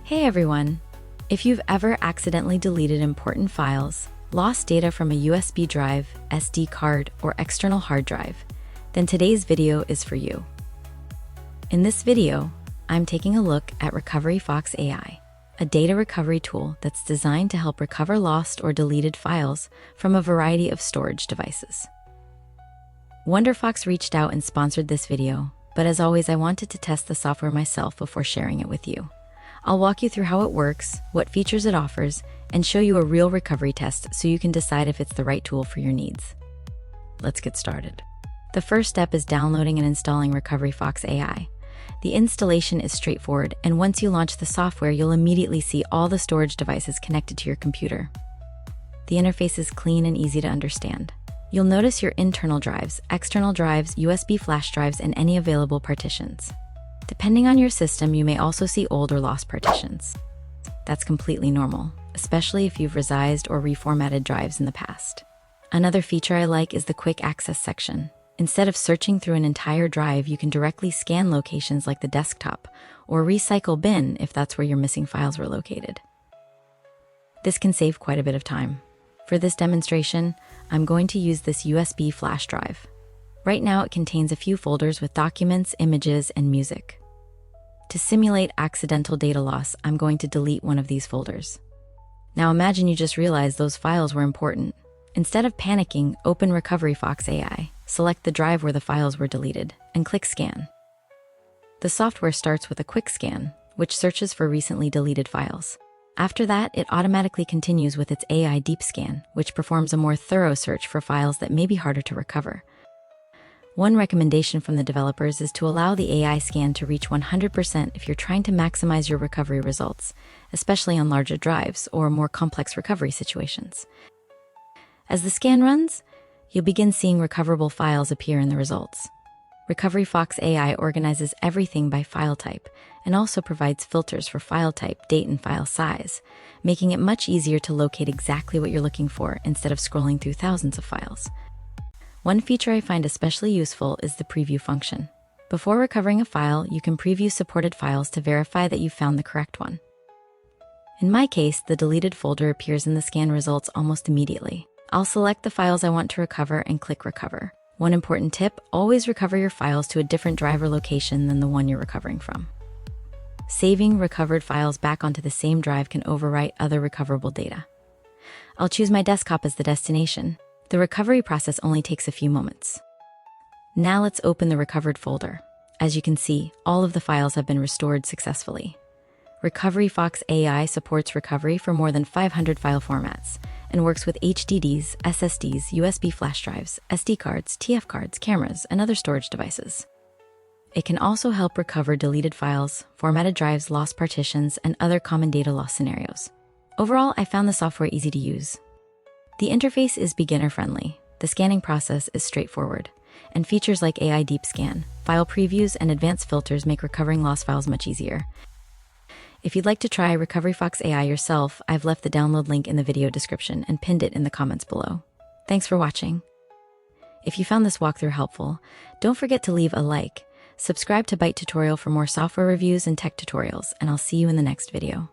Hey everyone! If you've ever accidentally deleted important files, lost data from a USB drive, SD card, or external hard drive, then today's video is for you. In this video, I'm taking a look at RecoveryFox AI, a data recovery tool that's designed to help recover lost or deleted files from a variety of storage devices. WonderFox reached out and sponsored this video, but as always, I wanted to test the software myself before sharing it with you. I'll walk you through how it works, what features it offers, and show you a real recovery test so you can decide if it's the right tool for your needs. Let's get started. The first step is downloading and installing RecoveryFox AI. The installation is straightforward, and once you launch the software, you'll immediately see all the storage devices connected to your computer. The interface is clean and easy to understand. You'll notice your internal drives, external drives, USB flash drives, and any available partitions. Depending on your system, you may also see old or lost partitions. That's completely normal, especially if you've resized or reformatted drives in the past. Another feature I like is the quick access section. Instead of searching through an entire drive, you can directly scan locations like the desktop or recycle bin if that's where your missing files were located. This can save quite a bit of time. For this demonstration, I'm going to use this USB flash drive. Right now, it contains a few folders with documents, images, and music. To simulate accidental data loss, I'm going to delete one of these folders. Now imagine you just realized those files were important. Instead of panicking, open RecoveryFox AI, select the drive where the files were deleted, and click Scan. The software starts with a quick scan, which searches for recently deleted files. After that, it automatically continues with its AI deep scan, which performs a more thorough search for files that may be harder to recover. One recommendation from the developers is to allow the AI scan to reach 100% if you're trying to maximize your recovery results, especially on larger drives or more complex recovery situations. As the scan runs, you'll begin seeing recoverable files appear in the results. RecoveryFox AI organizes everything by file type and also provides filters for file type, date, and file size, making it much easier to locate exactly what you're looking for instead of scrolling through thousands of files. One feature I find especially useful is the preview function. Before recovering a file, you can preview supported files to verify that you've found the correct one. In my case, the deleted folder appears in the scan results almost immediately. I'll select the files I want to recover and click Recover. One important tip, always recover your files to a different drive or location than the one you're recovering from. Saving recovered files back onto the same drive can overwrite other recoverable data. I'll choose my desktop as the destination. The recovery process only takes a few moments. Now let's open the recovered folder. As you can see, all of the files have been restored successfully. RecoveryFox AI supports recovery for more than 500 file formats and works with HDDs, SSDs, USB flash drives, SD cards, TF cards, cameras, and other storage devices. It can also help recover deleted files, formatted drives, lost partitions, and other common data loss scenarios. Overall, I found the software easy to use. The interface is beginner-friendly, the scanning process is straightforward, and features like AI Deep Scan, file previews, and advanced filters make recovering lost files much easier. If you'd like to try RecoveryFox AI yourself, I've left the download link in the video description and pinned it in the comments below. Thanks for watching. If you found this walkthrough helpful, don't forget to leave a like, subscribe to Byte Tutorial for more software reviews and tech tutorials, and I'll see you in the next video.